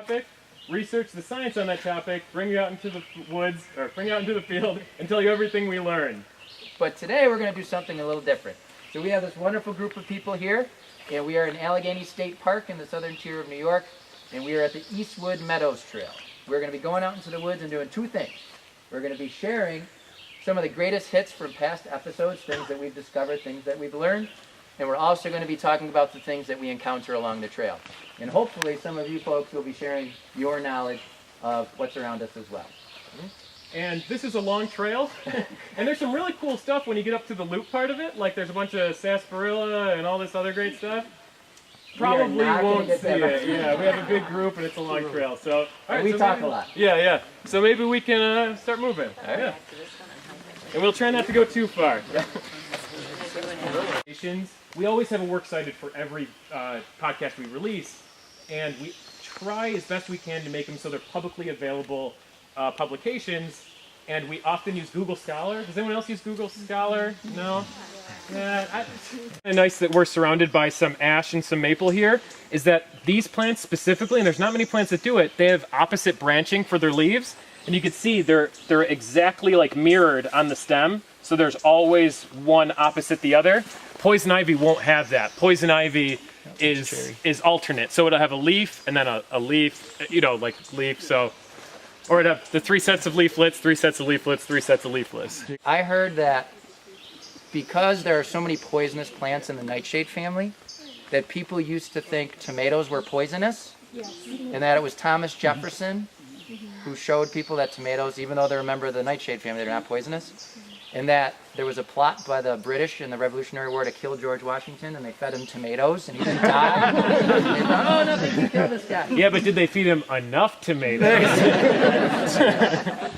topic, research the science on that topic, bring you out into the woods, or bring you out into the field, and tell you everything we learned. But today we're going to do something a little different. So we have this wonderful group of people here, and we are in Allegany State Park in the southern tier of New York, and we are at the Eastwood Meadows Trail. We're going to be going out into the woods and doing two things. We're going to be sharing some of the greatest hits from past episodes, things that we've discovered, things that we've learned, and we're also going to be talking about the things that we encounter along the trail. And hopefully some of you folks will be sharing your knowledge of what's around us as well. And this is a long trail, and there's some really cool stuff when you get up to the loop part of it, like there's a bunch of sarsaparilla and all this other great stuff. Probably won't see it. Yeah, we have a big group and it's a long trail. So we talk a lot. Yeah. So maybe we can start moving. All right. Yeah. And we'll try not to go too far. We always have a works cited for every podcast we release, and we try as best we can to make them so they're publicly available publications, and we often use Google Scholar. Does anyone else use Google Scholar? No? Yeah. Nice that we're surrounded by some ash and some maple here, is that these plants specifically, and there's not many plants that do it, they have opposite branching for their leaves, and you can see they're exactly like mirrored on the stem, so there's always one opposite the other. Poison ivy won't have that. Poison ivy is alternate, so it'll have a leaf and then a leaf, like leaf, so, or it'll have the 3 sets of leaflets, 3 sets of leaflets, 3 sets of leaflets. I heard that because there are so many poisonous plants in the nightshade family, that people used to think tomatoes were poisonous, and that it was Thomas Jefferson who showed people that tomatoes, even though they're a member of the nightshade family, they're not poisonous, and that there was a plot by the British in the Revolutionary War to kill George Washington, and they fed him tomatoes, and he didn't die. They thought, oh, nothing can kill this guy. Yeah, but did they feed him enough tomatoes?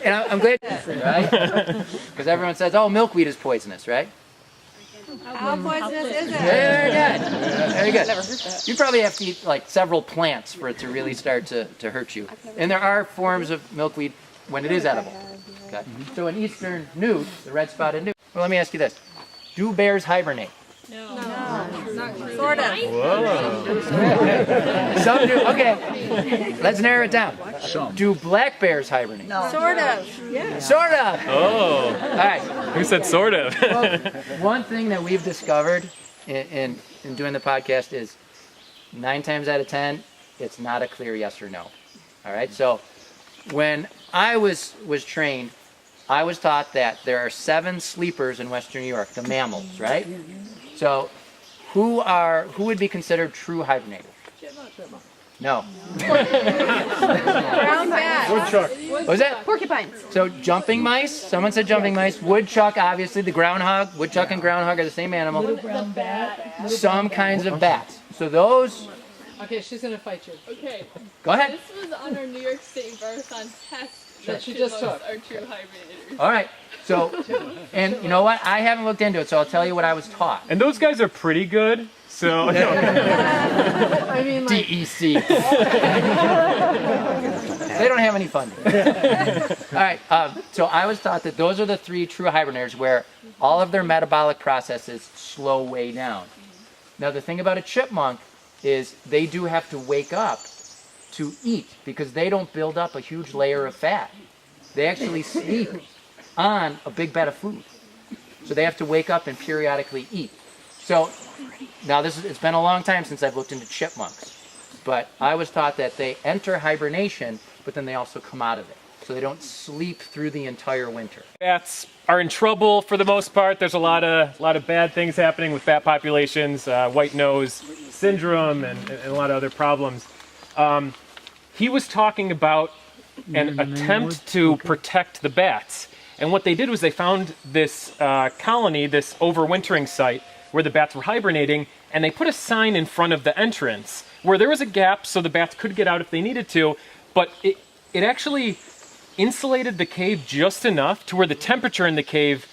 And I'm glad you said, right? Because everyone says, oh, milkweed is poisonous, right? How poisonous is it? Very good. Very good. You probably have to eat like several plants for it to really start to hurt you. And there are forms of milkweed when it is edible. Okay. So in eastern newt, the red-spotted newt. Well, let me ask you this: do bears hibernate? No. Sort of. Whoa. Some do. Okay. Let's narrow it down. Do black bears hibernate? No. Sort of. Yeah. Sort of. Oh. All right. Who said sort of? Well, one thing that we've discovered in doing the podcast is 9 times out of 10, it's not a clear yes or no. All right. So when I was trained, I was taught that there are 7 sleepers in Western New York, the mammals, right? So who would be considered true hibernators? No. Brown bat. Woodchuck. What was that? Porcupines. So jumping mice, someone said jumping mice. Woodchuck, obviously, the groundhog. Woodchuck and groundhog are the same animal. Little brown bat. Some kinds of bats. So those, Okay, she's gonna fight you. Okay, go ahead. this was on our New York State Marathon test That she just took. are true hibernators. All right. So, and you know what? I haven't looked into it, so I'll tell you what I was taught. And those guys are pretty good, so... I mean, like, DEC. They don't have any funding. All right. So I was taught that those are the 3 true hibernators where all of their metabolic processes slow way down. Now, the thing about a chipmunk is they do have to wake up to eat because they don't build up a huge layer of fat. They actually sleep on a big bed of food. So they have to wake up and periodically eat. So now it's been a long time since I've looked into chipmunks, but I was taught that they enter hibernation, but then they also come out of it. So they don't sleep through the entire winter. Bats are in trouble for the most part. There's a lot of bad things happening with bat populations, white nose syndrome, and a lot of other problems. He was talking about an attempt to protect the bats. And what they did was they found this colony, this overwintering site, where the bats were hibernating, and they put a sign in front of the entrance where there was a gap so the bats could get out if they needed to, but it actually insulated the cave just enough to where the temperature in the cave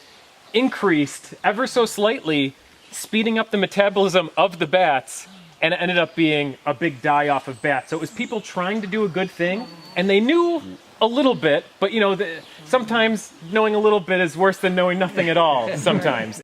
increased ever so slightly, speeding up the metabolism of the bats, and it ended up being a big die-off of bats. So it was people trying to do a good thing, and they knew a little bit, but sometimes knowing a little bit is worse than knowing nothing at all sometimes.